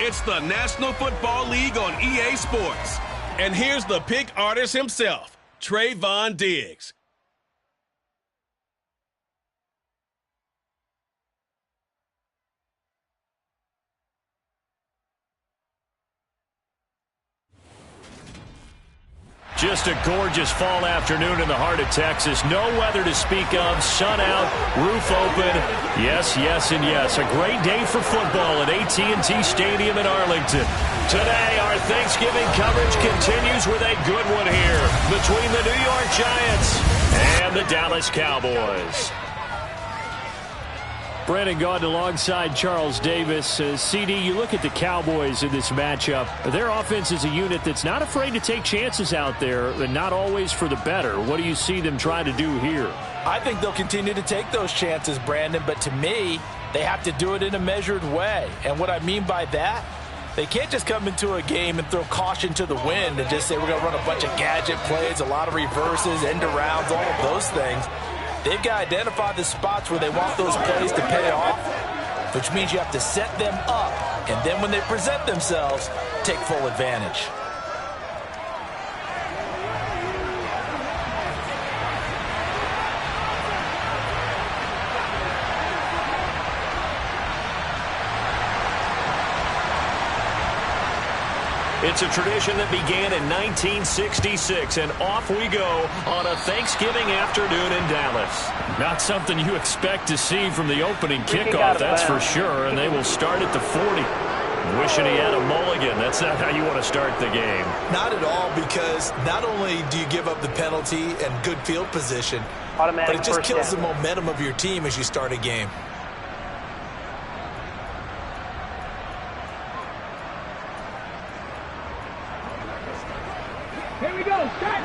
It's the National Football League on EA Sports. And here's the pick artist himself, Trayvon Diggs. Just a gorgeous fall afternoon in the heart of Texas. No weather to speak of. Sun out, roof open. Yes, yes, and yes. A great day for football at AT&T Stadium in Arlington. Today, our Thanksgiving coverage continues with a good one here between the New York Giants and the Dallas Cowboys. Brandon Gaudin alongside Charles Davis. CD, you look at the Cowboys in this matchup. Their offense is a unit that's not afraid to take chances out there, and not always for the better. What do you see them trying to do here? I think they'll continue to take those chances, Brandon, but to me, they have to do it in a measured way. And what I mean by that, they can't just come into a game and throw caution to the wind and just say we're going to run a bunch of gadget plays, a lot of reverses, end arounds, all of those things. They've got to identify the spots where they want those plays to pay off, which means you have to set them up, and then when they present themselves, take full advantage. It's a tradition that began in 1966, and off we go on a Thanksgiving afternoon in Dallas. Not something you expect to see from the opening kickoff, that's for sure, and they will start at the 40. Wishing he had a mulligan. That's not how you want to start the game. Not at all, because not only do you give up the penalty and good field position, but it just kills the momentum of your team as you start a game. Here we go, start!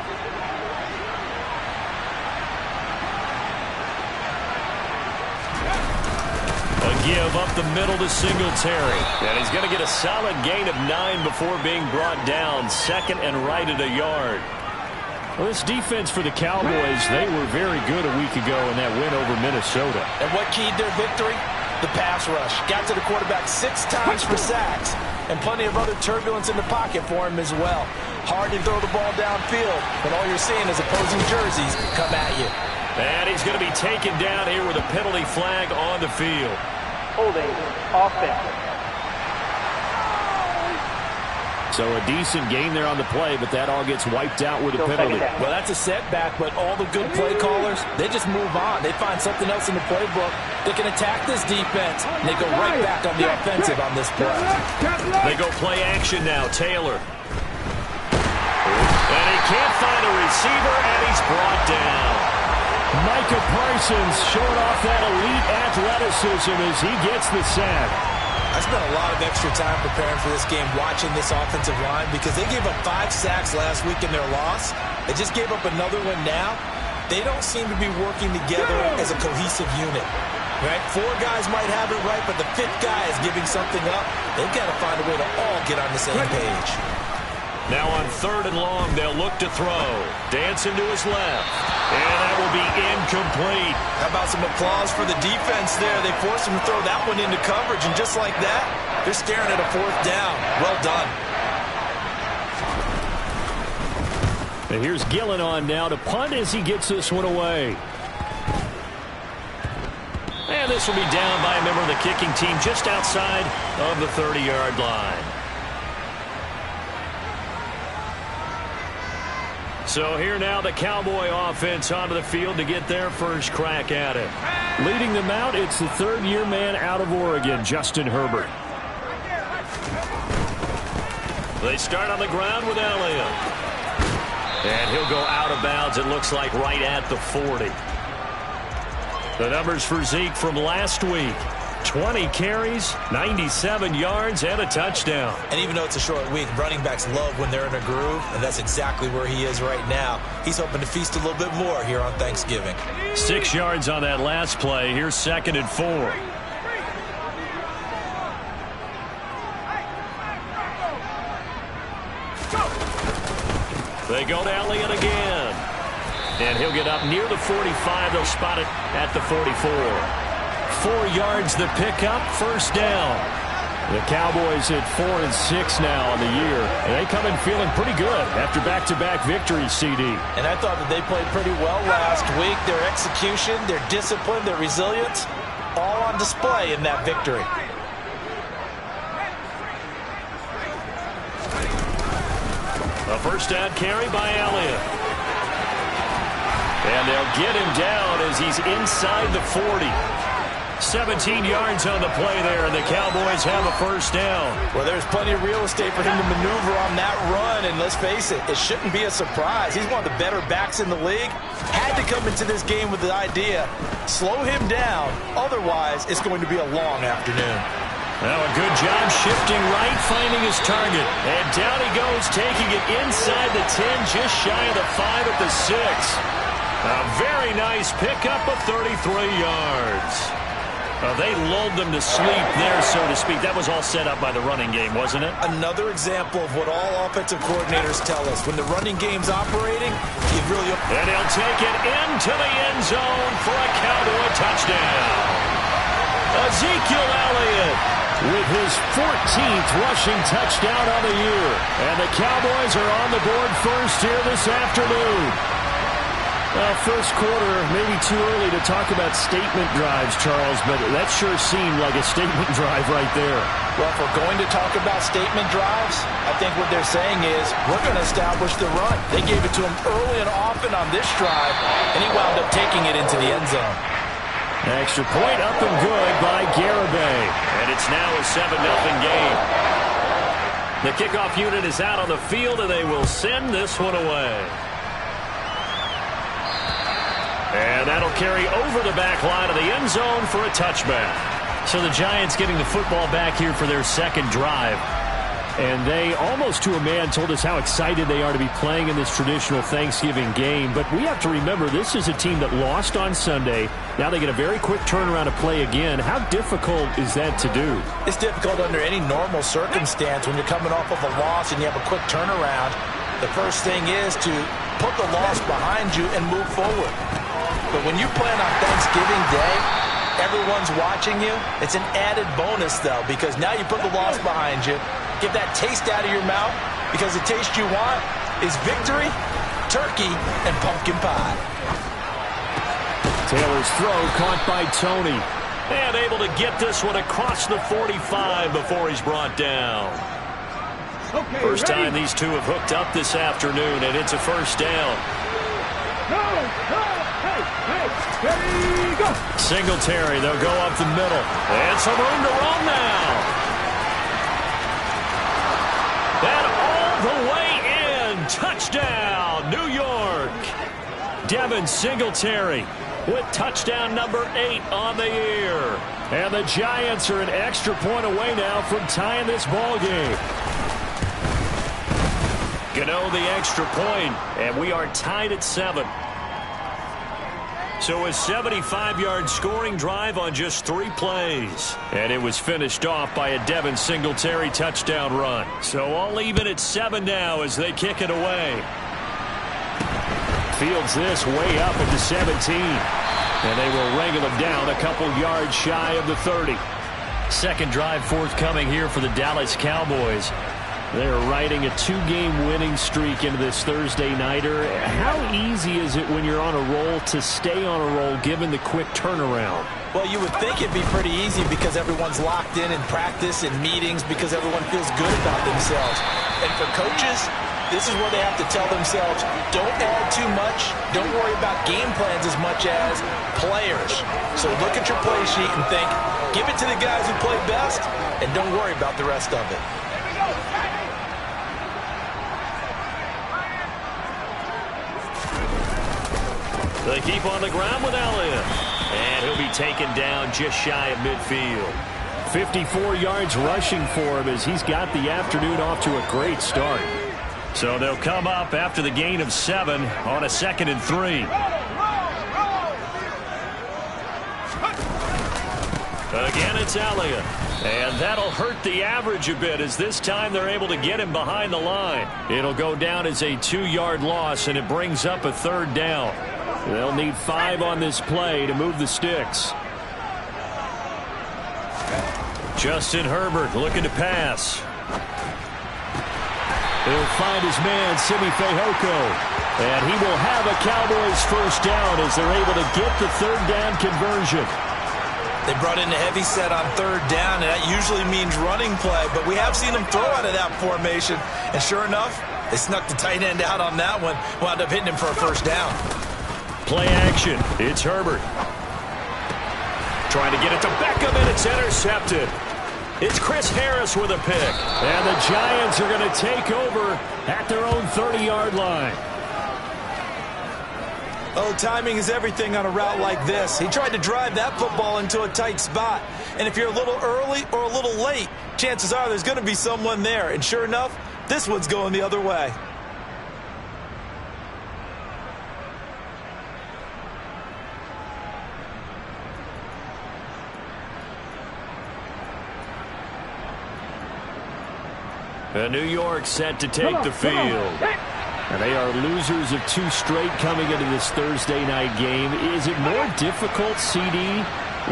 A give up the middle to Singletary. And he's going to get a solid gain of 9 before being brought down. Second and right at a yard. Well, this defense for the Cowboys, they were very good a week ago in that win over Minnesota. And what keyed their victory? The pass rush. Got to the quarterback 6 times for sacks. And plenty of other turbulence in the pocket for him as well. Hard to throw the ball downfield, but all you're seeing is opposing jerseys come at you. And he's going to be taken down here with a penalty flag on the field. Holding offense. So a decent gain there on the play, but that all gets wiped out with a penalty. Well, that's a setback, but all the good play callers, they just move on. They find something else in the playbook. They can attack this defense, and they go right back on the offensive on this play. They go play action now. Taylor. And he can't find a receiver, and he's brought down. Micah Parsons showing off that elite athleticism as he gets the sack. I spent a lot of extra time preparing for this game, watching this offensive line, because they gave up 5 sacks last week in their loss. They just gave up another one now. They don't seem to be working together as a cohesive unit. Right? 4 guys might have it right, but the 5th guy is giving something up. They've got to find a way to all get on the same page. Now on 3rd and long, they'll look to throw. Dancing to his left. And that will be incomplete. How about some applause for the defense there? They forced him to throw that one into coverage, and just like that, they're staring at a 4th down. Well done. And here's Gillen on now to punt as he gets this one away. And this will be down by a member of the kicking team just outside of the 30-yard line. So here now the Cowboy offense onto the field to get their first crack at it. Leading them out, it's the 3rd-year man out of Oregon, Justin Herbert. They start on the ground with Elliott. And he'll go out of bounds, it looks like, right at the 40. The numbers for Zeke from last week. 20 carries, 97 yards, and a touchdown. And even though it's a short week, running backs love when they're in a groove, and that's exactly where he is right now. He's hoping to feast a little bit more here on Thanksgiving. 6 yards on that last play. Here's 2nd and 4. They go to Elliott again. And he'll get up near the 45. They'll spot it at the 44. 4 yards the pickup, 1st down. The Cowboys at 4-6 now on the year, and they come in feeling pretty good after back-to-back victories, CD. And I thought that they played pretty well last week. Their execution, their discipline, their resilience, all on display in that victory. A first down carry by Elliott. And they'll get him down as he's inside the 40. 17 yards on the play there, and the Cowboys have a first down. Well, there's plenty of real estate for him to maneuver on that run, and let's face it, it shouldn't be a surprise. He's one of the better backs in the league. Had to come into this game with the idea, slow him down, otherwise it's going to be a long afternoon. Now a good job shifting right, finding his target. And down he goes, taking it inside the 10, just shy of the 5 at the 6. A very nice pickup of 33 yards. They lulled them to sleep there, so to speak. That was all set up by the running game, wasn't it? Another example of what all offensive coordinators tell us. When the running game's operating, you really... And he'll take it into the end zone for a Cowboy touchdown. Ezekiel Elliott with his 14th rushing touchdown on the year. And the Cowboys are on the board first here this afternoon. Well, first quarter, maybe too early to talk about statement drives, Charles, but that sure seemed like a statement drive right there. Well, if we're going to talk about statement drives, I think what they're saying is we're going to establish the run. They gave it to him early and often on this drive, and he wound up taking it into the end zone. Extra point up and good by Garibay. And it's now a 7-0 game. The kickoff unit is out on the field, and they will send this one away. And that'll carry over the back line of the end zone for a touchback. So the Giants getting the football back here for their second drive. And they, almost to a man, told us how excited they are to be playing in this traditional Thanksgiving game. But we have to remember, this is a team that lost on Sunday. Now they get a very quick turnaround to play again. How difficult is that to do? It's difficult under any normal circumstance when you're coming off of a loss and you have a quick turnaround. The first thing is to put the loss behind you and move forward. But when you play on Thanksgiving Day, everyone's watching you. It's an added bonus, though, because now you put the loss behind you. Get that taste out of your mouth, because the taste you want is victory, turkey, and pumpkin pie. Taylor's throw caught by Tony. And able to get this one across the 45 before he's brought down. Okay, First ready? time these two have hooked up this afternoon, and it's a first down. Go, go, hey, ready, go. Singletary, they'll go up the middle. And some room to run now. And all the way in. Touchdown, New York. Devin Singletary with touchdown number 8 on the year. And the Giants are an extra point away now from tying this ball game. Gano the extra point, and we are tied at 7. So a 75-yard scoring drive on just 3 plays. And it was finished off by a Devin Singletary touchdown run. So all even at 7 now as they kick it away. Fields this way up at the 17. And they will wrangle him down a couple yards shy of the 30. Second drive forthcoming here for the Dallas Cowboys. They're riding a 2-game winning streak into this Thursday nighter. How easy is it when you're on a roll to stay on a roll given the quick turnaround? Well, you would think it'd be pretty easy because everyone's locked in practice and meetings because everyone feels good about themselves. And for coaches, this is where they have to tell themselves, don't add too much. Don't worry about game plans as much as players. So look at your play sheet and think, give it to the guys who play best, and don't worry about the rest of it. They keep on the ground with Elliott. And he'll be taken down just shy of midfield. 54 yards rushing for him as he's got the afternoon off to a great start. So they'll come up after the gain of 7 on a 2nd and 3. Again, it's Elliott. And that'll hurt the average a bit as this time they're able to get him behind the line. It'll go down as a 2-yard loss, and it brings up a 3rd down. They'll need 5 on this play to move the sticks. Justin Herbert looking to pass. He'll find his man, Simi Fehoko. And he will have a Cowboys first down as they're able to get the third down conversion. They brought in a heavy set on third down, and that usually means running play, but we have seen them throw out of that formation. And sure enough, they snuck the tight end out on that one, wound up hitting him for a first down. Play action. It's Herbert. Trying to get it to Beckham, and it's intercepted. It's Chris Harris with a pick. And the Giants are going to take over at their own 30-yard line. Oh, timing is everything on a route like this. He tried to drive that football into a tight spot. And if you're a little early or a little late, chances are there's going to be someone there. And sure enough, this one's going the other way. New York set to take the field. And they are losers of 2 straight coming into this Thursday night game. Is it more difficult, CD,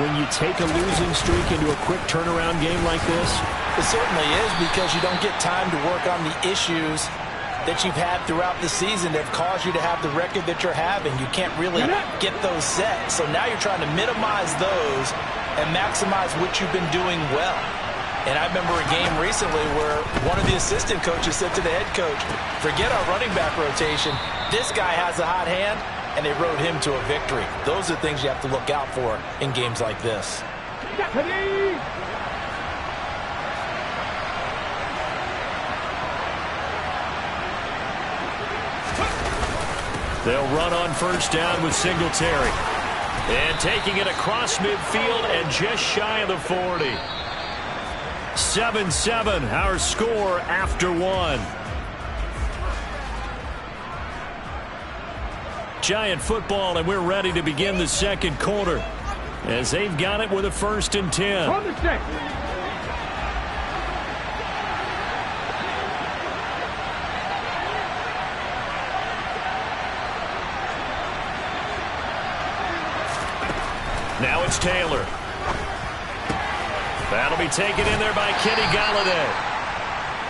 when you take a losing streak into a quick turnaround game like this? It certainly is, because you don't get time to work on the issues that you've had throughout the season that have caused you to have the record that you're having. You can't really get those set. So now you're trying to minimize those and maximize what you've been doing well. And I remember a game recently where one of the assistant coaches said to the head coach, forget our running back rotation. This guy has a hot hand, and they rode him to a victory. Those are things you have to look out for in games like this. They'll run on first down with Singletary. And taking it across midfield and just shy of the 40. 7-7, our score after 1. Giant football, and we're ready to begin the second quarter as they've got it with a 1st and 10. On the stick. Now it's Taylor. That'll be taken in there by Kenny Golladay.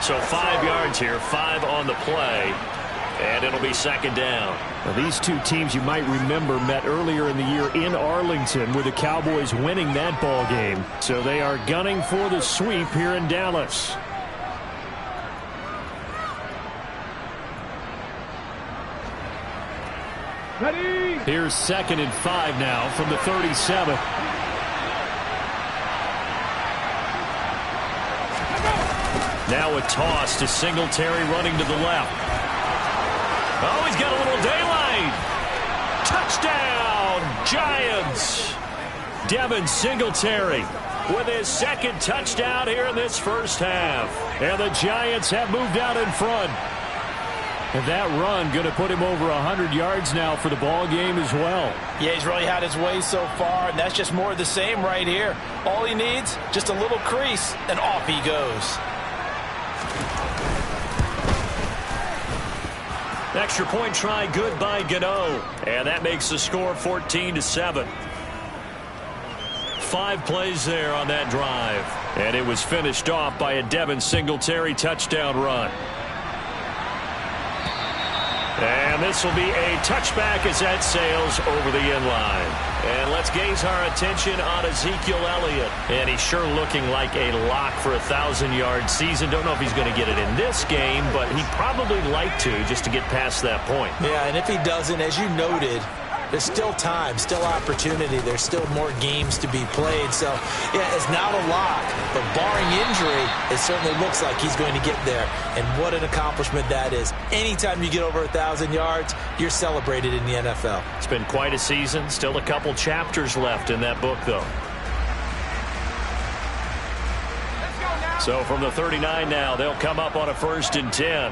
So 5 yards here, 5 on the play, and it'll be 2nd down. Now, these two teams you might remember met earlier in the year in Arlington with the Cowboys winning that ball game. So they are gunning for the sweep here in Dallas. Ready. Here's 2nd and 5 now from the 37. Now a toss to Singletary running to the left. Oh, he's got a little daylight. Touchdown, Giants. Devin Singletary with his 2nd touchdown here in this first half. And the Giants have moved out in front. And that run going to put him over 100 yards now for the ball game as well. Yeah, he's really had his way so far, and that's just more of the same right here. All he needs, just a little crease, and off he goes. Extra point try good by Gano. And that makes the score 14-7. 5 plays there on that drive. And it was finished off by a Devin Singletary touchdown run. And this will be a touchback as that sails over the end line. And let's gaze our attention on Ezekiel Elliott. And he's sure looking like a lock for a 1,000-yard season. Don't know if he's going to get it in this game, but he'd probably like to just to get past that point. Yeah, and if he doesn't, as you noted, there's still time, still opportunity. There's still more games to be played. So, yeah, it's not a lock. But barring injury, it certainly looks like he's going to get there. And what an accomplishment that is. Anytime you get over 1,000 yards, you're celebrated in the NFL. It's been quite a season. Still a couple chapters left in that book, though. So from the 39 now, they'll come up on a 1st and 10.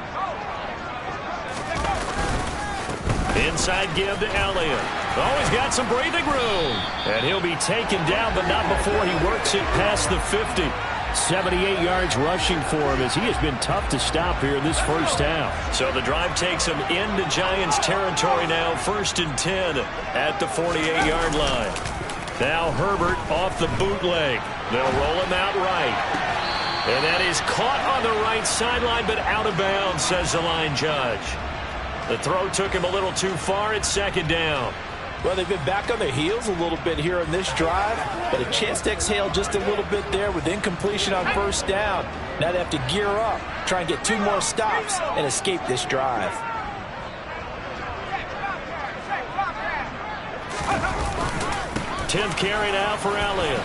Inside give to Elliott. Oh, he's got some breathing room. And he'll be taken down, but not before he works it past the 50. 78 yards rushing for him as he has been tough to stop here in this first half. So the drive takes him into Giants territory now. 1st and 10 at the 48-yard line. Now Herbert off the bootleg. They'll roll him out right. And that is caught on the right sideline, but out of bounds, says the line judge. The throw took him a little too far. It's second down. Well, they've been back on their heels a little bit here in this drive, but a chance to exhale just a little bit there with incompletion on first down. Now they have to gear up, try and get 2 more stops and escape this drive. Tenth carry now for Elliott.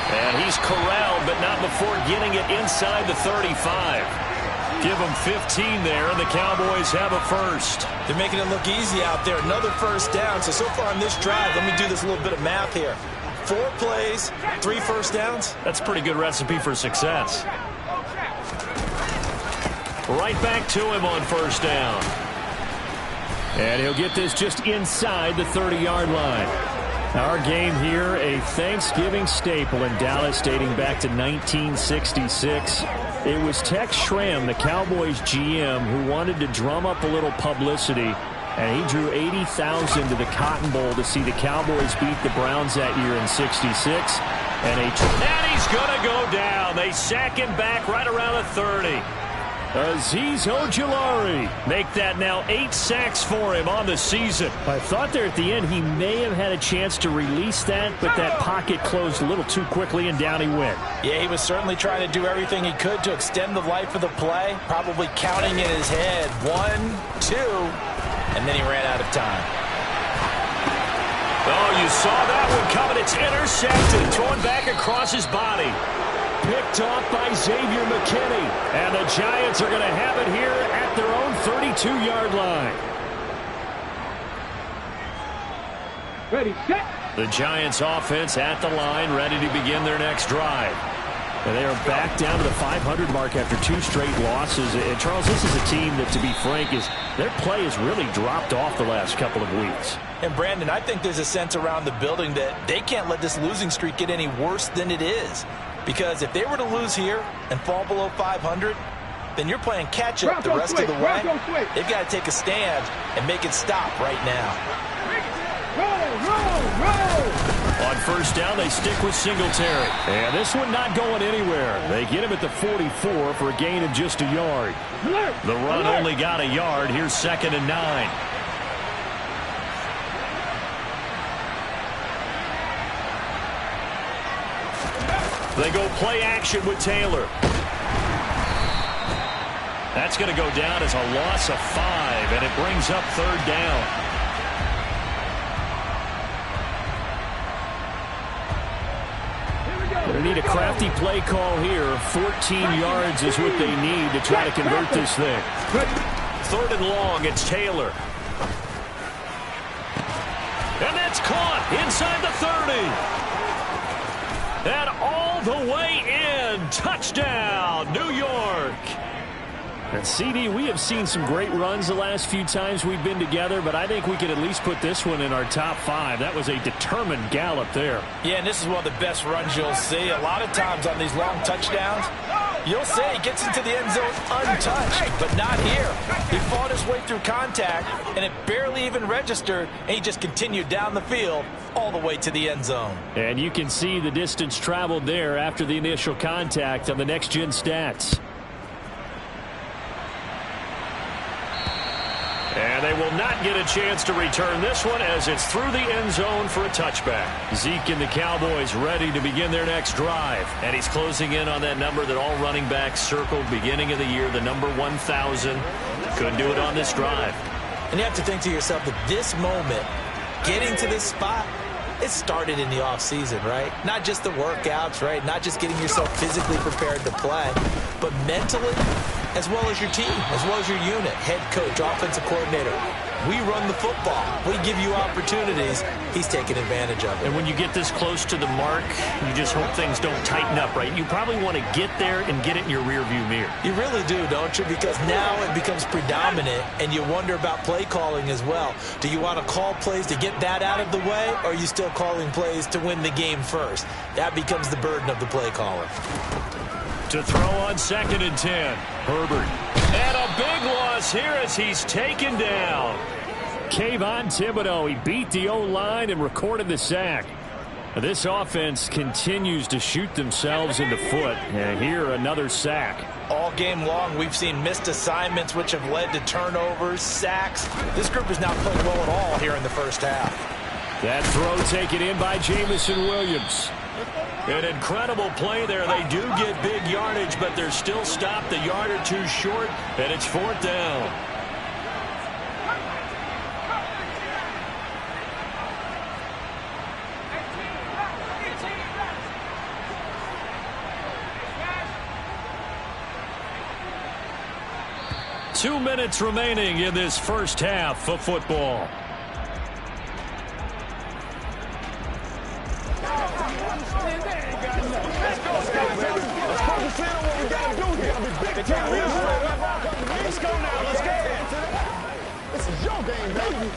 And he's corralled, but not before getting it inside the 35. Give them 15 there, and the Cowboys have a first. They're making it look easy out there. Another first down. So far on this drive, let me do this little bit of math here. 4 plays, 3 first downs. That's a pretty good recipe for success. Right back to him on first down. And he'll get this just inside the 30-yard line. Our game here, a Thanksgiving staple in Dallas dating back to 1966. It was Tex Schramm, the Cowboys GM, who wanted to drum up a little publicity, and he drew 80,000 to the Cotton Bowl to see the Cowboys beat the Browns that year in 66. And he's going to go down. They sack him back right around the 30. Azeez Ojulari make that now 8 sacks for him on the season. I thought there at the end he may have had a chance to release that, but that pocket closed a little too quickly and down he went. Yeah, he was certainly trying to do everything he could to extend the life of the play, probably counting in his head 1, 2, and then he ran out of time. Oh, you saw that one coming. It's intercepted, thrown back across his body. Picked off by Xavier McKinney. And the Giants are going to have it here at their own 32-yard line. Ready, set. The Giants offense at the line, ready to begin their next drive. And they are back down to the 500 mark after 2 straight losses. And Charles, this is a team that, to be frank, their play has really dropped off the last couple of weeks. And Brandon, I think there's a sense around the building that they can't let this losing streak get any worse than it is. Because if they were to lose here and fall below 500, then you're playing catch-up the rest of the way. They've got to take a stand and make it stop right now. Roll. On first down, they stick with Singletary. And this one not going anywhere. They get him at the 44 for a gain of just a yard. The run only got a yard. Here's 2nd and 9. They go play action with Taylor. That's going to go down as a loss of 5, and it brings up 3rd down. They need a crafty play call here. 14 yards is what they need to try to convert this thing. 3rd and long, it's Taylor. And that's caught inside the 30. And all the way in. Touchdown, New York. And CD, we have seen some great runs the last few times we've been together, but I think we could at least put this one in our top 5. That was a determined gallop there. Yeah, and this is one of the best runs you'll see. A lot of times on these long touchdowns, you'll say he gets into the end zone untouched, but not here. He fought his way through contact, and it barely even registered, and he just continued down the field all the way to the end zone. And you can see the distance traveled there after the initial contact on the next-gen stats. And they will not get a chance to return this one as it's through the end zone for a touchback. Zeke and the Cowboys ready to begin their next drive. And he's closing in on that number that all running backs circled beginning of the year, the number 1,000. Couldn't do it on this drive. And you have to think to yourself that this moment, getting to this spot, it started in the offseason, right? Not just the workouts, right? Not just getting yourself physically prepared to play, but mentally, as well as your team, as well as your unit, head coach, offensive coordinator. We run the football. We give you opportunities. He's taking advantage of it. And when you get this close to the mark, you just hope things don't tighten up, right? You probably want to get there and get it in your rearview mirror. You really do, don't you? Because now it becomes predominant, and you wonder about play calling as well. Do you want to call plays to get that out of the way, or are you still calling plays to win the game first? That becomes the burden of the play caller. To throw on 2nd and 10. Herbert. And a big loss here as he's taken down. Kayvon Thibodeau, he beat the O-line and recorded the sack. This offense continues to shoot themselves in the foot. And here, another sack. All game long, we've seen missed assignments, which have led to turnovers, sacks. This group is not playing well at all here in the first half. That throw taken in by Jamison Williams. An incredible play there. They do get big yardage, but they're still stopped a yard or two short, and it's 4th down. Two minutes remaining in this first half of football. Let's go now. Let's go. This is your game, baby.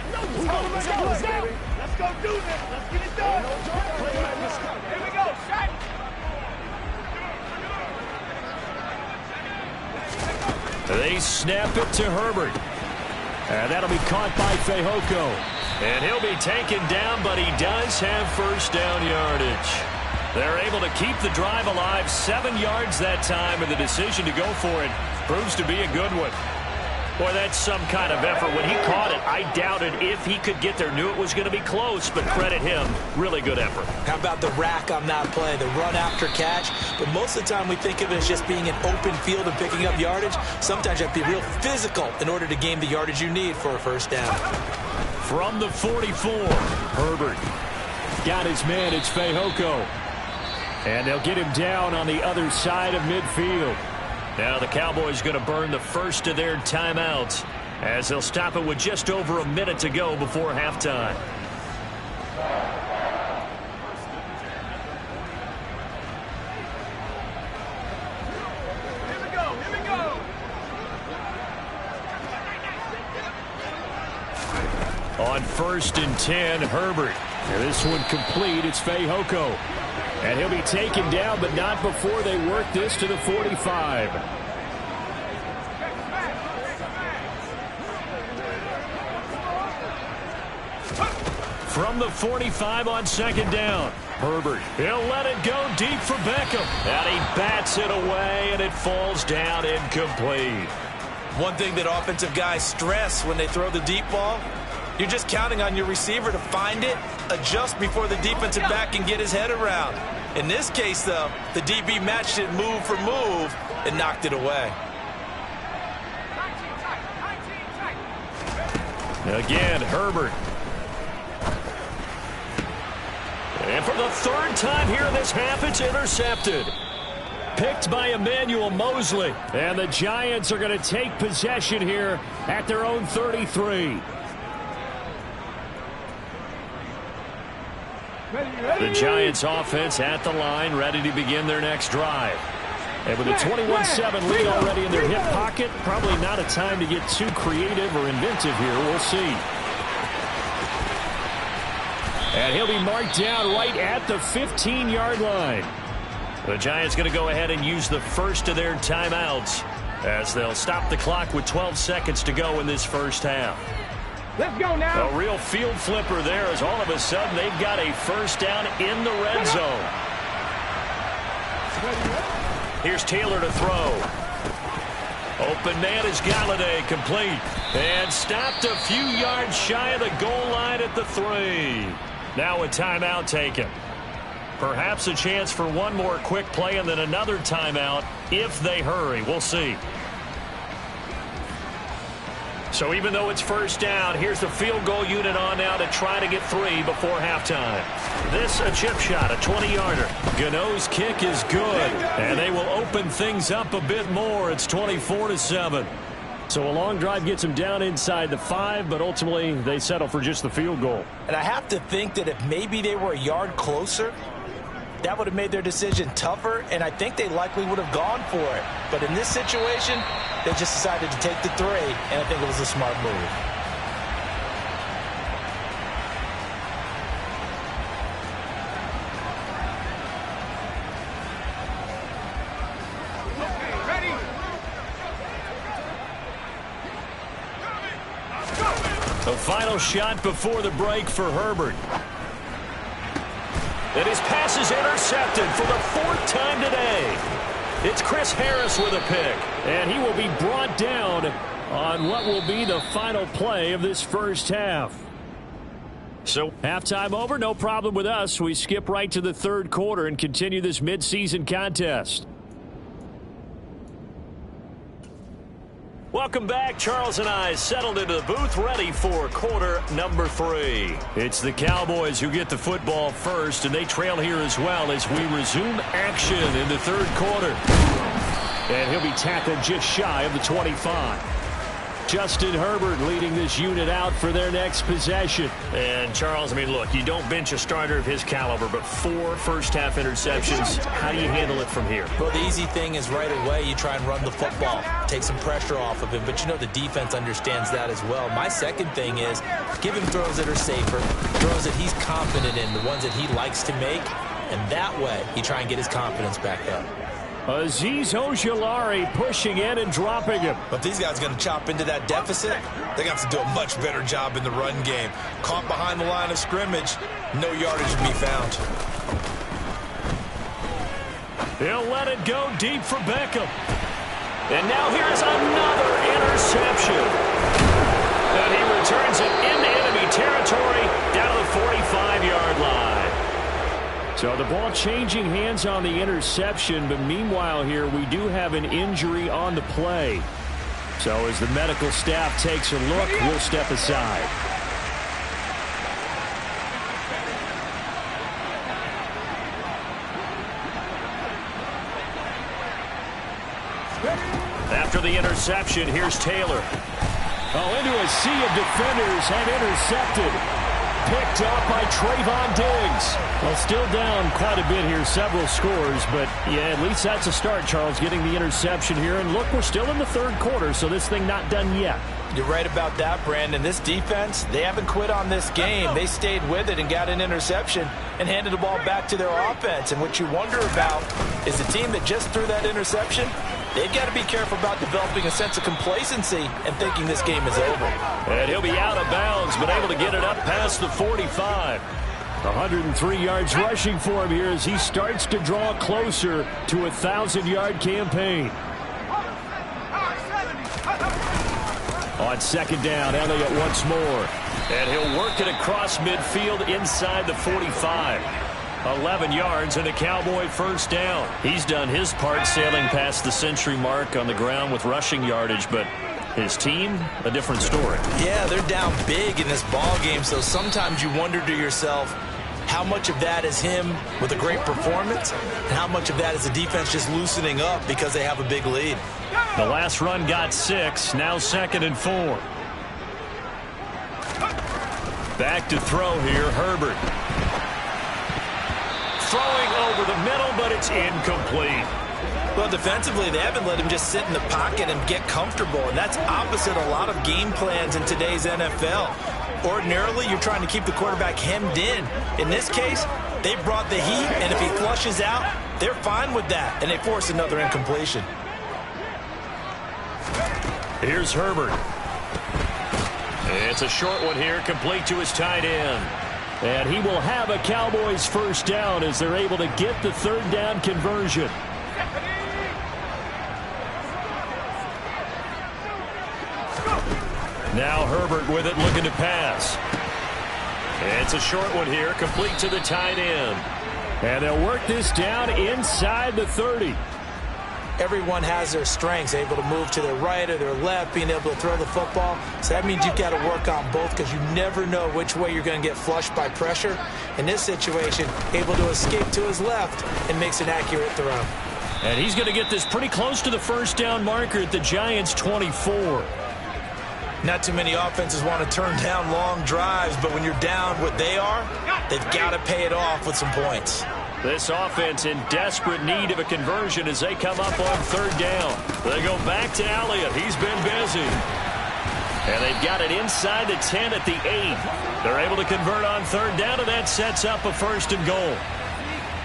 Let's go. Let's go do this. Let's get it done. Here we go. Shot. They snap it to Herbert. And that'll be caught by Fehoko. And he'll be taken down, but he does have first down yardage. They're able to keep the drive alive, 7 yards that time, and the decision to go for it proves to be a good one. Boy, that's some kind of effort. When he caught it, I doubted if he could get there. Knew it was going to be close, but credit him. Really good effort. How about the rack on that play, the run after catch? But most of the time we think of it as just being an open field and picking up yardage. Sometimes you have to be real physical in order to gain the yardage you need for a first down. From the 44, Herbert Got his man, it's Fehoko. And they'll get him down on the other side of midfield. Now the Cowboys going to burn the first of their timeouts as they'll stop it with just over a minute to go before halftime. Here we go. On 1st and 10, Herbert. And this one complete, it's Fehoko. And he'll be taken down, but not before they work this to the 45. From the 45 on 2nd down, Herbert. He'll let it go deep for Beckham. And he bats it away, and it falls down incomplete. One thing that offensive guys stress when they throw the deep ball, you're just counting on your receiver to find it, adjust before the defensive back can get his head around. In this case, though, the DB matched it move for move and knocked it away. Again, Herbert. And for the 3rd time here in this half, it's intercepted. Picked by Emmanuel Mosley. And the Giants are going to take possession here at their own 33. The Giants offense at the line, ready to begin their next drive. And with a 21-7 lead already in their hip pocket, probably not a time to get too creative or inventive here. We'll see. And he'll be marked down right at the 15-yard line. The Giants going to go ahead and use the first of their timeouts as they'll stop the clock with 12 seconds to go in this first half. Let's go now. A real field flipper there as all of a sudden they've got a first down in the red zone. Here's Taylor to throw. Open man is Galladay, complete. And stopped a few yards shy of the goal line at the 3. Now a timeout taken. Perhaps a chance for one more quick play and then another timeout if they hurry. We'll see. So even though it's first down, here's the field goal unit on now to try to get 3 before halftime. This a chip shot, a 20-yarder. Gano's kick is good, and they will open things up a bit more. It's 24-7. So a long drive gets them down inside the 5, but ultimately they settle for just the field goal. And I have to think that if maybe they were a yard closer, that would have made their decision tougher, and I think they likely would have gone for it. But in this situation, they just decided to take the 3, and I think it was a smart move. The final shot before the break for Herbert. And his pass is intercepted for the 4th time today. It's Chris Harris with a pick. And he will be brought down on what will be the final play of this first half. So halftime over, no problem with us. We skip right to the third quarter and continue this midseason contest. Welcome back. Charles and I settled into the booth ready for quarter number 3. It's the Cowboys who get the football first, and they trail here as well as we resume action in the third quarter. And he'll be tackled just shy of the 25. Justin Herbert leading this unit out for their next possession. And, Charles, I mean, look, you don't bench a starter of his caliber, but 4 first-half interceptions. How do you handle it from here? Well, the easy thing is right away you try and run the football, take some pressure off of him, but you know the defense understands that as well. My second thing is give him throws that are safer, throws that he's confident in, the ones that he likes to make, and that way you try and get his confidence back up. Azeez Ojulari pushing in and dropping him. But these guys are going to chop into that deficit. They're going to have to do a much better job in the run game. Caught behind the line of scrimmage, no yardage to be found. He'll let it go deep for Beckham. And now here's another interception. And he returns it into enemy territory down to the 45-yard line. So the ball changing hands on the interception, but meanwhile here we do have an injury on the play. So as the medical staff takes a look, we'll step aside. After the interception, here's Taylor. Oh, into a sea of defenders and intercepted. Picked up by Trayvon Diggs. Well, still down quite a bit here, several scores, but yeah, at least that's a start, Charles, getting the interception here. And look, we're still in the third quarter, so this thing not done yet. You're right about that, Brandon. This defense, they haven't quit on this game. They stayed with it and got an interception and handed the ball back to their offense. And what you wonder about is the team that just threw that interception, they've got to be careful about developing a sense of complacency and thinking this game is over. And he'll be out of bounds, but able to get it up past the 45. 103 yards rushing for him here as he starts to draw closer to a 1,000-yard campaign. On second down, Elliott once more. And he'll work it across midfield inside the 45. 11 yards and a Cowboy first down. He's done his part sailing past the century mark on the ground with rushing yardage, but his team, a different story. Yeah, they're down big in this ball game, so sometimes you wonder to yourself how much of that is him with a great performance and how much of that is the defense just loosening up because they have a big lead. The last run got 6, now 2nd and 4. Back to throw here, Herbert. Throwing over the middle, but it's incomplete. Well, defensively, they haven't let him just sit in the pocket and get comfortable, and that's opposite a lot of game plans in today's NFL. Ordinarily, you're trying to keep the quarterback hemmed in. In this case, they brought the heat, and if he flushes out, they're fine with that, and they force another incompletion. Here's Herbert. It's a short one here, complete to his tight end. And he will have a Cowboys first down as they're able to get the third down conversion. Now Herbert with it, looking to pass. It's a short one here, complete to the tight end. And they'll work this down inside the 30. Everyone has their strengths, able to move to their right or their left, being able to throw the football. So that means you've got to work on both because you never know which way you're going to get flushed by pressure. In this situation, able to escape to his left and makes an accurate throw. And he's going to get this pretty close to the first down marker at the Giants' 24. Not too many offenses want to turn down long drives, but when you're down what they are, they've got to pay it off with some points. This offense in desperate need of a conversion as they come up on third down. They go back to Elliott. He's been busy. And they've got it inside the 10 at the 8. They're able to convert on third down, and that sets up a first and goal.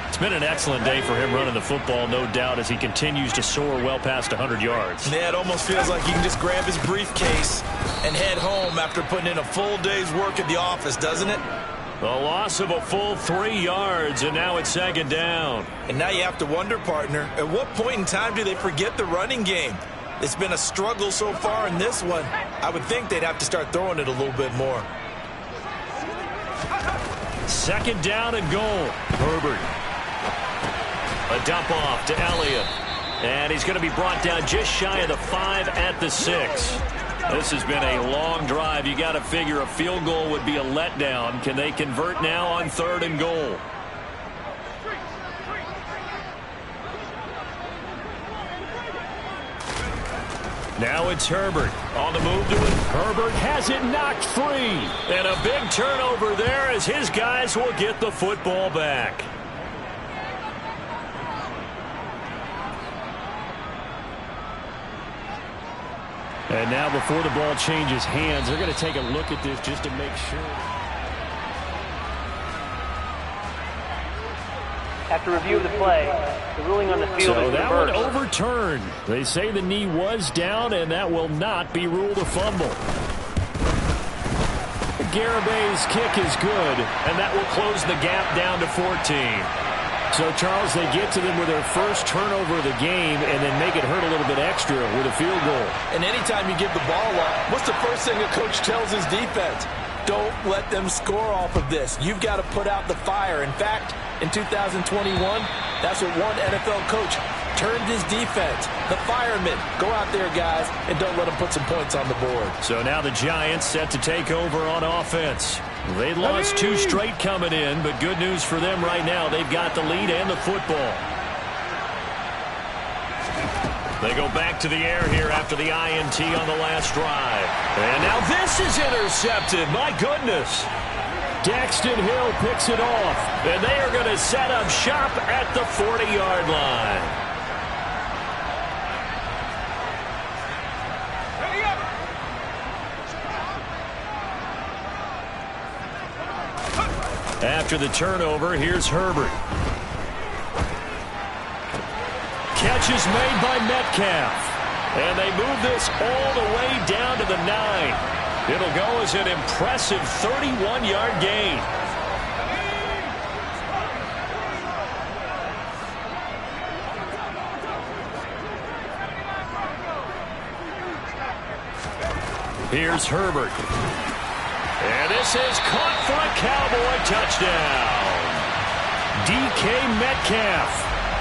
It's been an excellent day for him running the football, no doubt, as he continues to soar well past 100 yards. Yeah, it almost feels like he can just grab his briefcase and head home after putting in a full day's work at the office, doesn't it? The loss of a full 3 yards, and now it's second down. And now you have to wonder, partner, at what point in time do they forget the running game? It's been a struggle so far in this one. I would think they'd have to start throwing it a little bit more. Second down and goal. Herbert. A dump off to Elliott. And he's going to be brought down just shy of the 5 at the 6. This has been a long drive. You got to figure a field goal would be a letdown. Can they convert now on 3rd and goal? Now it's Herbert on the move to it. Herbert has it knocked free. And a big turnover there as his guys will get the football back. And now before the ball changes hands, they're going to take a look at this just to make sure. After review of the play, the ruling on the field So is that one reversed. overturned. They say the knee was down, and that will not be ruled a fumble. Garabay's kick is good, and that will close the gap down to 14. So, Charles, they get to them with their first turnover of the game and then make it hurt a little bit extra with a field goal. And anytime you give the ball up, what's the first thing a coach tells his defense? Don't let them score off of this. You've got to put out the fire. In fact, in 2021, that's what one NFL coach turned his defense. The firemen. Go out there, guys, and don't let them put some points on the board. So now the Giants set to take over on offense. They lost 2 straight coming in, but good news for them right now. They've got the lead and the football. They go back to the air here after the INT on the last drive. And now this is intercepted. My goodness. Daxton Hill picks it off. And they are going to set up shop at the 40-yard line. After the turnover, here's Herbert. Catch is made by Metcalf. And they move this all the way down to the 9. It'll go as an impressive 31-yard gain. Here's Herbert. And this is caught for a Cowboy touchdown. DK Metcalf,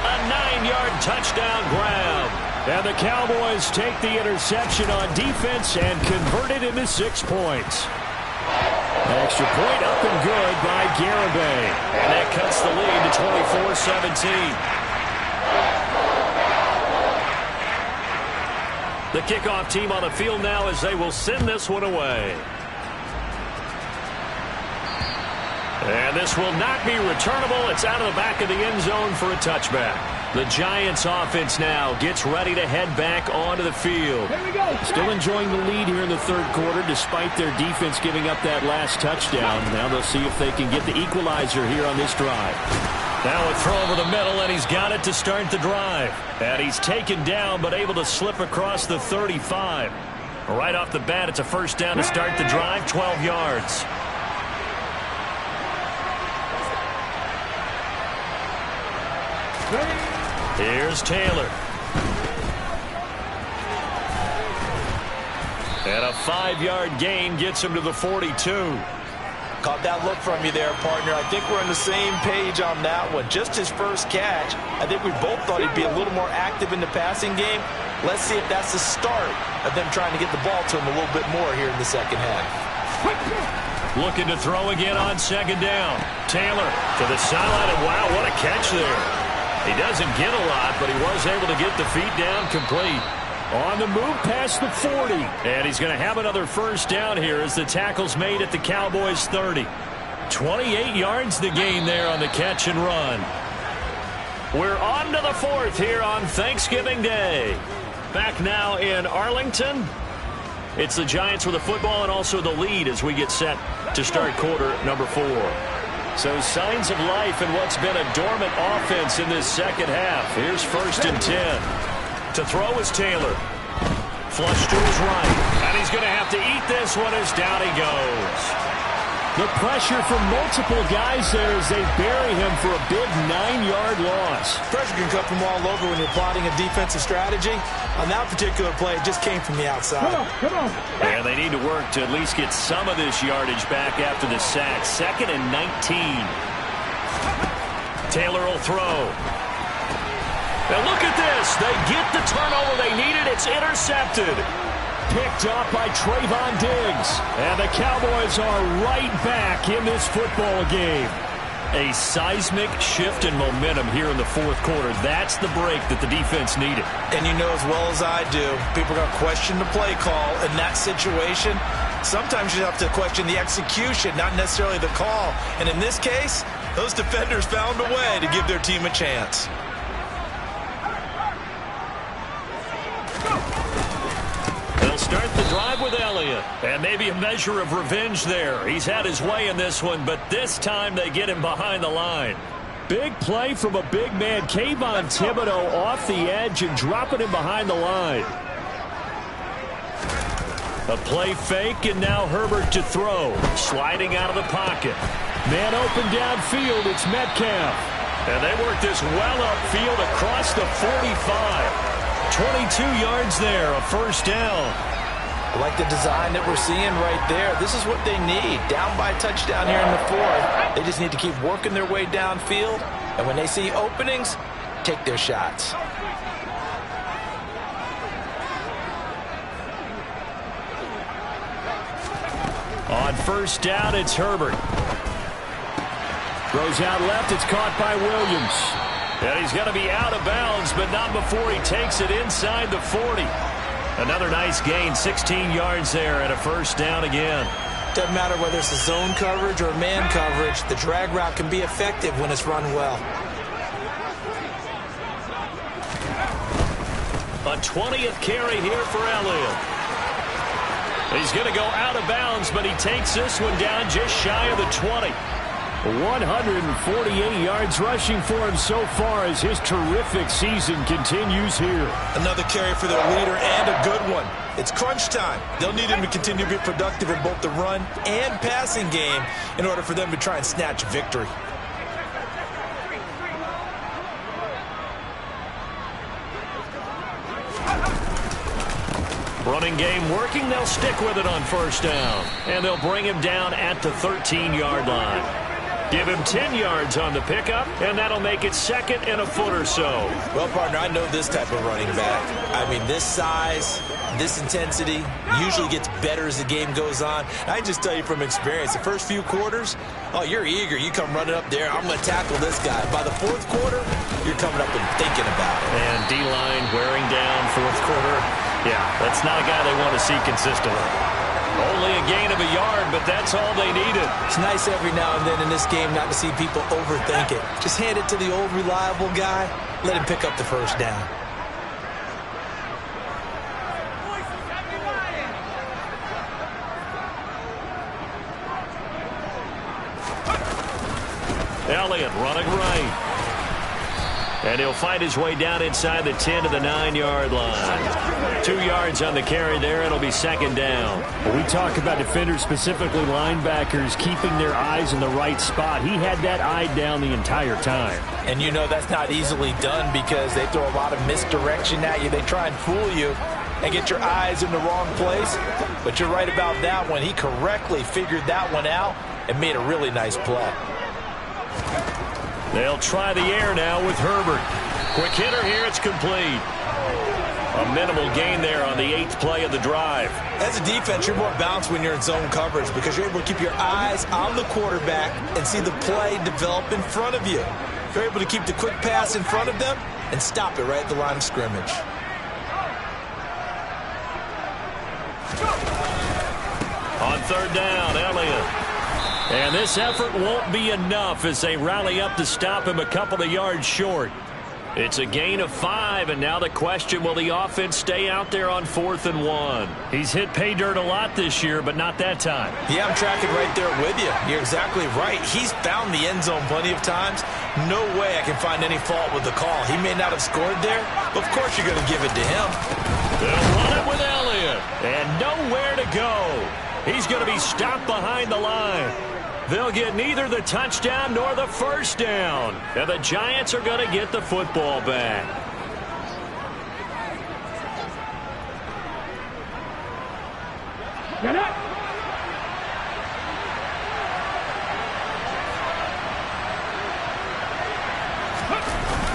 a 9-yard touchdown grab. And the Cowboys take the interception on defense and convert it into 6 points. Extra point up and good by Garibay. And that cuts the lead to 24-17. The kickoff team on the field now as they will send this one away. And this will not be returnable. It's out of the back of the end zone for a touchback. The Giants offense now gets ready to head back onto the field. Still enjoying the lead here in the 3rd quarter despite their defense giving up that last touchdown. Now they'll see if they can get the equalizer here on this drive. Now a throw over the middle, and he's got it to start the drive. And he's taken down but able to slip across the 35. Right off the bat, it's a first down to start the drive, 12 yards. Here's Taylor. And a 5-yard gain gets him to the 42. Caught that look from you there, partner. I think we're on the same page on that one. Just his first catch. I think we both thought he'd be a little more active in the passing game. Let's see if that's the start of them trying to get the ball to him a little bit more here in the second half. Looking to throw again on second down. Taylor to the sideline, and wow, what a catch there. He doesn't get a lot, but he was able to get the feet down complete. On the move past the 40. And he's going to have another first down here as the tackle's made at the Cowboys' 30. 28 yards the gain there on the catch and run. We're on to the 4th here on Thanksgiving Day. Back now in Arlington. It's the Giants with the football and also the lead as we get set to start quarter number 4. So signs of life in what's been a dormant offense in this second half. Here's 1st and 10. To throw is Taylor. Flush to his right. And he's going to have to eat this one as down he goes. The pressure from multiple guys there as they bury him for a big 9-yard loss. Pressure can come from all over when you're plotting a defensive strategy. On that particular play, it just came from the outside. Come on. And they need to work to at least get some of this yardage back after the sack. 2nd and 19. Taylor will throw. Now look at this. They get the turnover they needed. It's intercepted. Picked up by Trayvon Diggs. And the Cowboys are right back in this football game. A seismic shift in momentum here in the fourth quarter. That's the break that the defense needed. And you know as well as I do, people are going to question the play call in that situation. Sometimes you have to question the execution, not necessarily the call. And in this case, those defenders found a way to give their team a chance. They'll start the drive with Elliott. And maybe a measure of revenge there. He's had his way in this one, but this time they get him behind the line. Big play from a big man. Kayvon Thibodeau off the edge and dropping him behind the line. A play fake, and now Herbert to throw. Sliding out of the pocket. Man open downfield, it's Metcalf. And they work this well upfield across the 45. 22 yards there, a first down. I like the design that we're seeing right there. This is what they need. Down by a touchdown here in the fourth. They just need to keep working their way downfield. And when they see openings, take their shots. On first down, it's Herbert. Throws out left, it's caught by Williams. And he's going to be out of bounds, but not before he takes it inside the 40. Another nice gain, 16 yards there, and a first down again. Doesn't matter whether it's a zone coverage or man coverage, the drag route can be effective when it's run well. A 20th carry here for Elliott. He's going to go out of bounds, but he takes this one down just shy of the 20. 148 yards rushing for him so far as his terrific season continues here. Another carry for their leader and a good one. It's crunch time. They'll need him to continue to be productive in both the run and passing game in order for them to try and snatch victory. Running game working. They'll stick with it on first down. And they'll bring him down at the 13-yard line. Give him 10 yards on the pickup, and that'll make it 2nd and a foot or so. Well, partner, I know this type of running back. I mean, this size, this intensity usually gets better as the game goes on. I just tell you from experience, the first few quarters, oh, you're eager. You come running up there, I'm going to tackle this guy. By the fourth quarter, you're coming up and thinking about it. And D-line wearing down fourth quarter. Yeah, that's not a guy they want to see consistently. Only a gain of a yard, but that's all they needed. It's nice every now and then in this game not to see people overthink it. Just hand it to the old reliable guy. Let him pick up the first down. Elliott running right. And he'll find his way down inside the 10 to the 9-yard line. 2 yards on the carry there. It'll be 2nd down. When we talk about defenders, specifically linebackers, keeping their eyes in the right spot. He had that eye down the entire time. And you know that's not easily done because they throw a lot of misdirection at you. They try and fool you and get your eyes in the wrong place. But you're right about that one. He correctly figured that one out and made a really nice play. They'll try the air now with Herbert. Quick hitter here, it's complete. A minimal gain there on the 8th play of the drive. As a defense, you're more balanced when you're in zone coverage because you're able to keep your eyes on the quarterback and see the play develop in front of you. You're able to keep the quick pass in front of them and stop it right at the line of scrimmage. On third down, Elliott. And this effort won't be enough as they rally up to stop him a couple of yards short. It's a gain of 5, and now the question, will the offense stay out there on 4th and 1? He's hit pay dirt a lot this year, but not that time. Yeah, I'm tracking right there with you. You're exactly right. He's found the end zone plenty of times. No way I can find any fault with the call. He may not have scored there, but of course you're going to give it to him. They'll run it with Elliott, and nowhere to go. He's going to be stopped behind the line. They'll get neither the touchdown nor the first down. And the Giants are going to get the football back. Get up.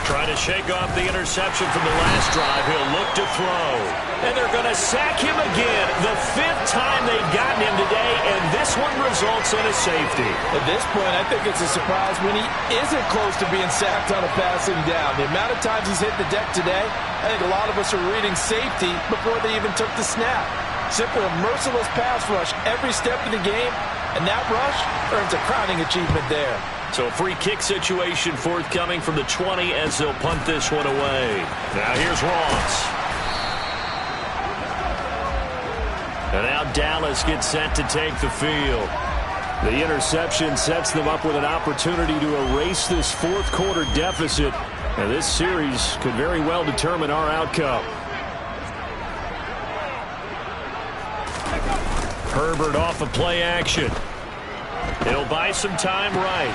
Trying to shake off the interception from the last drive. He'll look to throw. And they're going to sack him again. The 5th time they've gotten him today, and this one results in a safety. At this point, I think it's a surprise when he isn't close to being sacked on a passing down. The amount of times he's hit the deck today, I think a lot of us are reading safety before they even took the snap. Simply a merciless pass rush every step of the game, and that rush earns a crowning achievement there. So free kick situation forthcoming from the 20 as they'll punt this one away. Now here's Ross. And now Dallas gets set to take the field. The interception sets them up with an opportunity to erase this 4th quarter deficit. And this series could very well determine our outcome. Herbert off of play action. He'll buy some time right.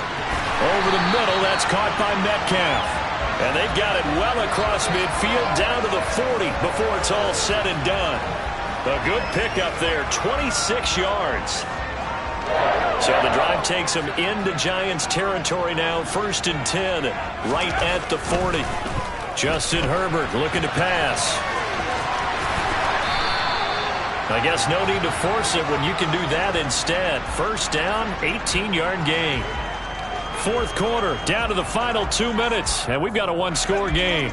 Over the middle, that's caught by Metcalf. And they've got it well across midfield down to the 40 before it's all said and done. A good pickup there, 26 yards. So the drive takes them into Giants territory now, 1st and 10, right at the 40. Justin Herbert looking to pass. I guess no need to force it when you can do that instead. First down, 18-yard gain. 4th quarter, down to the final 2 minutes, and we've got a 1-score game.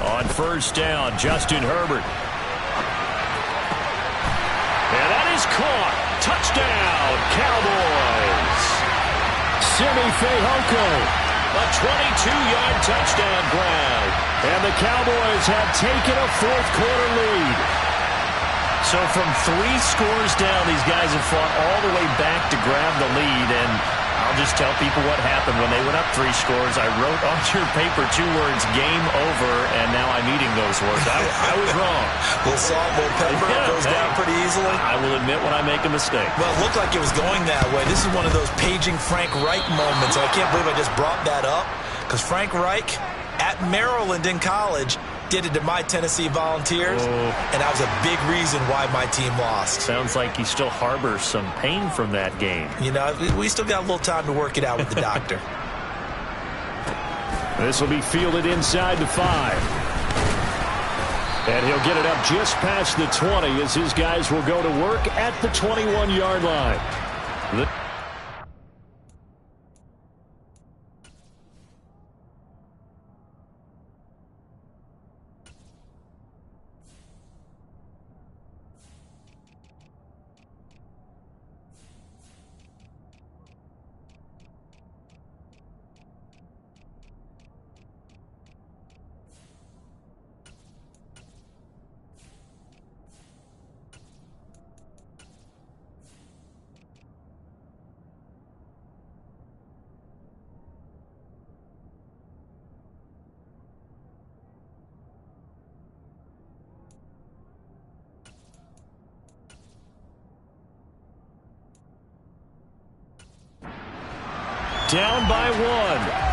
On first down, Justin Herbert. And that is caught. Touchdown, Cowboys. Simi Fehoko. A 22-yard touchdown grab. And the Cowboys have taken a 4th quarter lead. So from 3 scores down, these guys have fought all the way back to grab the lead. And I'll just tell people what happened when they went up 3 scores. I wrote on your paper 2 words, game over, and now I'm eating those words. I was wrong. Little salt, little pepper, goes down pretty easily. I will admit when I make a mistake. Well, it looked like it was going that way. This is one of those paging Frank Reich moments. I can't believe I just brought that up, because Frank Reich at Maryland in college did it to my Tennessee Volunteers, and that was a big reason why my team lost. Sounds like he still harbors some pain from that game. You know, we still got a little time to work it out with the doctor. This will be fielded inside the 5. And he'll get it up just past the 20 as his guys will go to work at the 21-yard line. Down by 1.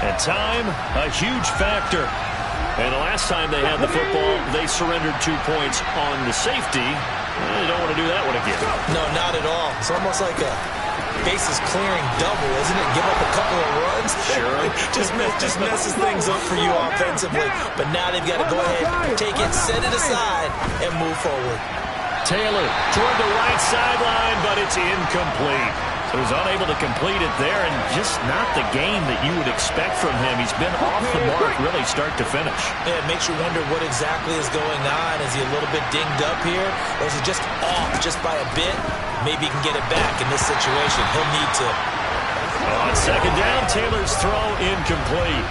And time, a huge factor. And the last time they had the football, they surrendered 2 points on the safety. They don't want to do that one again. No, not at all. It's almost like a bases clearing double, isn't it? Give up a couple of runs. Sure. just messes things up for you offensively. But now they've got to go ahead, take it, set it aside, and move forward. Taylor toward the right sideline, but it's incomplete. So he's unable to complete it there, and just not the game that you would expect from him. He's been off the mark really start to finish. Yeah, it makes you wonder what exactly is going on. Is he a little bit dinged up here, or is he just off just by a bit? Maybe he can get it back in this situation. He'll need to. On second down, Taylor's throw incomplete.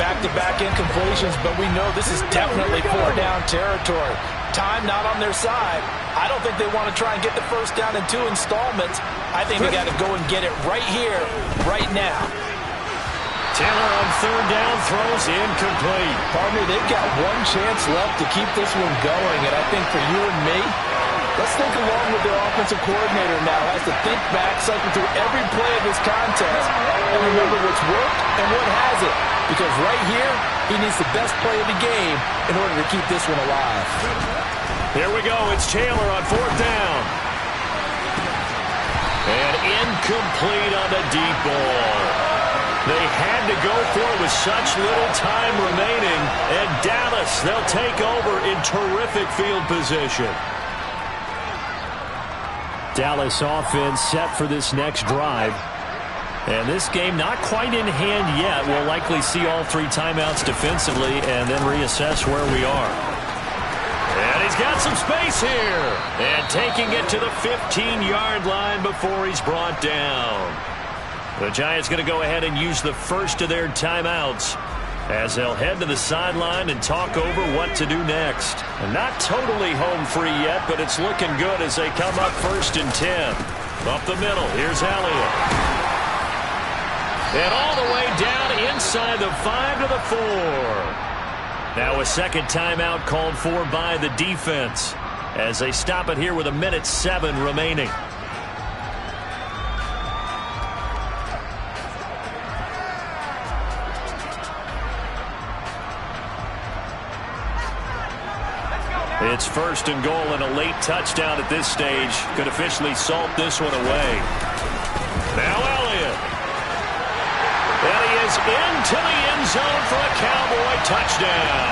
Back-to-back incompletions, but we know this is definitely 4-down territory. Time not on their side. I don't think they want to try and get the first down in 2 installments. I think they got to go and get it right here, right now. Taylor on third down, throws incomplete. Partner, they've got one chance left to keep this one going, and I think for you and me, Let's think along with their offensive coordinator now. Has to think back, cycle through every play of this contest, and remember what's worked and what hasn't. Because right here, he needs the best play of the game in order to keep this one alive. Here we go. It's Taylor on 4th down. And incomplete on the deep ball. They had to go for it with such little time remaining. And Dallas, they'll take over in terrific field position. Dallas offense set for this next drive. And this game not quite in hand yet. We'll likely see all 3 timeouts defensively and then reassess where we are. And he's got some space here. And taking it to the 15-yard line before he's brought down. The Giants going to go ahead and use the first of their timeouts as they'll head to the sideline and talk over what to do next. And not totally home free yet, but it's looking good as they come up 1st and 10. Up the middle, here's Elliott. And all the way down inside the 5 to the 4. Now a second timeout called for by the defense as they stop it here with 1:07 remaining. It's 1st and goal and a late touchdown at this stage could officially salt this one away. Now Elliott. And he is into the end zone for a Cowboy touchdown.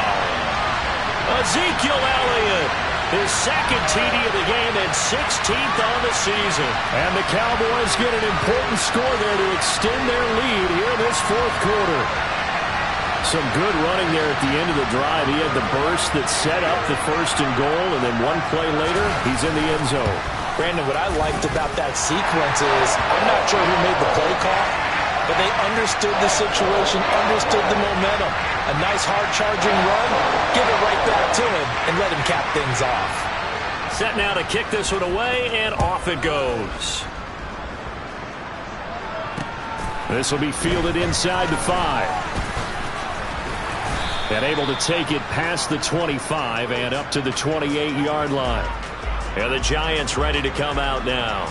Ezekiel Elliott, his 2nd TD of the game and 16th on the season. And the Cowboys get an important score there to extend their lead here in this 4th quarter. Some good running there at the end of the drive. He had the burst that set up the 1st and goal, and then one play later, he's in the end zone. Brandon, what I liked about that sequence is I'm not sure who made the play call, but they understood the situation, understood the momentum. A nice hard-charging run, give it right back to him, and let him cap things off. Set now to kick this one away, and off it goes. This will be fielded inside the 5. And able to take it past the 25 and up to the 28-yard line. And the Giants ready to come out now.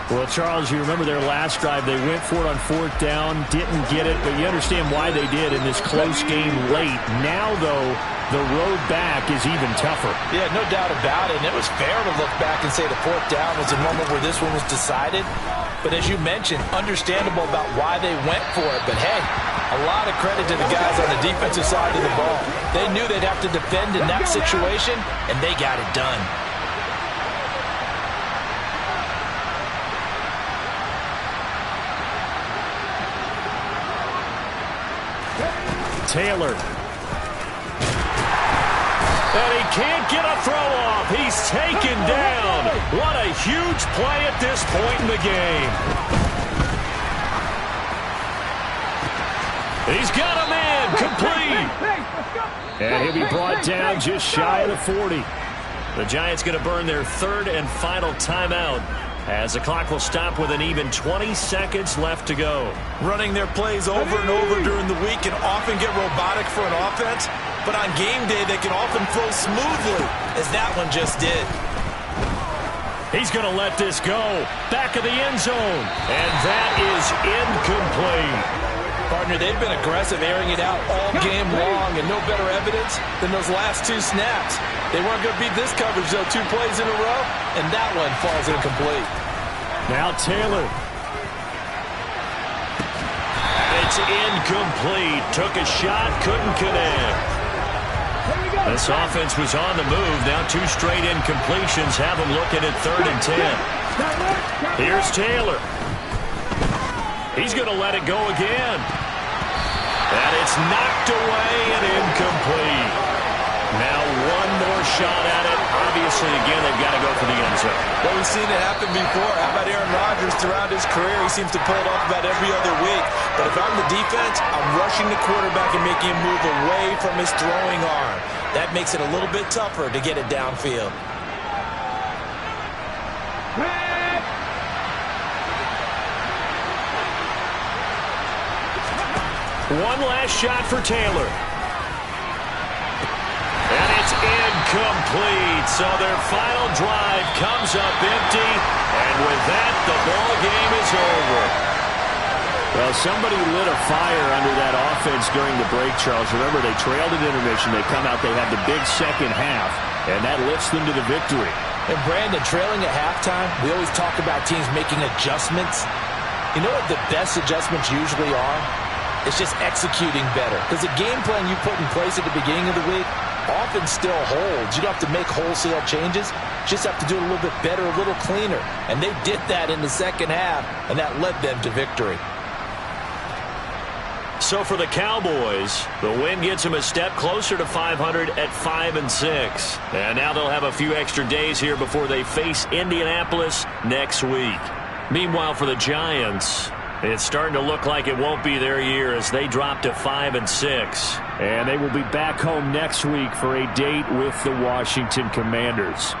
Well, Charles, you remember their last drive. They went for it on 4th down, didn't get it, but you understand why they did in this close game late. Now, though, the road back is even tougher. Yeah, no doubt about it. And it was fair to look back and say the 4th down was the moment where this one was decided. But as you mentioned, understandable about why they went for it. But, hey, a lot of credit to the guys on the defensive side of the ball. They knew they'd have to defend in that situation, and they got it done. Taylor. And he can't get a throw off. He's taken down. What a huge play at this point in the game. He's got a man complete. And he'll be brought down just shy of the 40. The Giants going to burn their 3rd and final timeout as the clock will stop with an even 20 seconds left to go. Running their plays over and over during the week can often get robotic for an offense, but on game day they can often flow smoothly, as that one just did. He's going to let this go. Back of the end zone. And that is incomplete. Partner, they've been aggressive, airing it out all game long, and no better evidence than those last 2 snaps. They weren't going to beat this coverage, though, 2 plays in a row, and that one falls incomplete. Now Taylor. It's incomplete. Took a shot, couldn't connect. This offense was on the move. Now 2 straight incompletions have them looking at 3rd and 10. Here's Taylor. He's going to let it go again. And it's knocked away and incomplete. Now one more shot at it. Obviously, again, they've got to go for the end zone. Well, we've seen it happen before. How about Aaron Rodgers throughout his career? He seems to pull it off about every other week. But if I'm the defense, I'm rushing the quarterback and making him move away from his throwing arm. That makes it a little bit tougher to get it downfield. One last shot for Taylor. And it's Incomplete. So their final drive comes up empty. And with that, the ball game is over. Well, somebody lit a fire under that offense during the break, Charles. Remember, they trailed at intermission. They come out, they have the big second half, and that lifts them to the victory. And Brandon, trailing at halftime, we always talk about teams making adjustments. You know what the best adjustments usually are? It's just executing better. Because the game plan you put in place at the beginning of the week often still holds. You don't have to make wholesale changes. You just have to do it a little bit better, a little cleaner. And they did that in the second half, and that led them to victory. So for the Cowboys, the win gets them a step closer to 500 at 5-6. And now they'll have a few extra days here before they face Indianapolis next week. Meanwhile, for the Giants, it's starting to look like it won't be their year as they drop to 5-6. And they will be back home next week for a date with the Washington Commanders.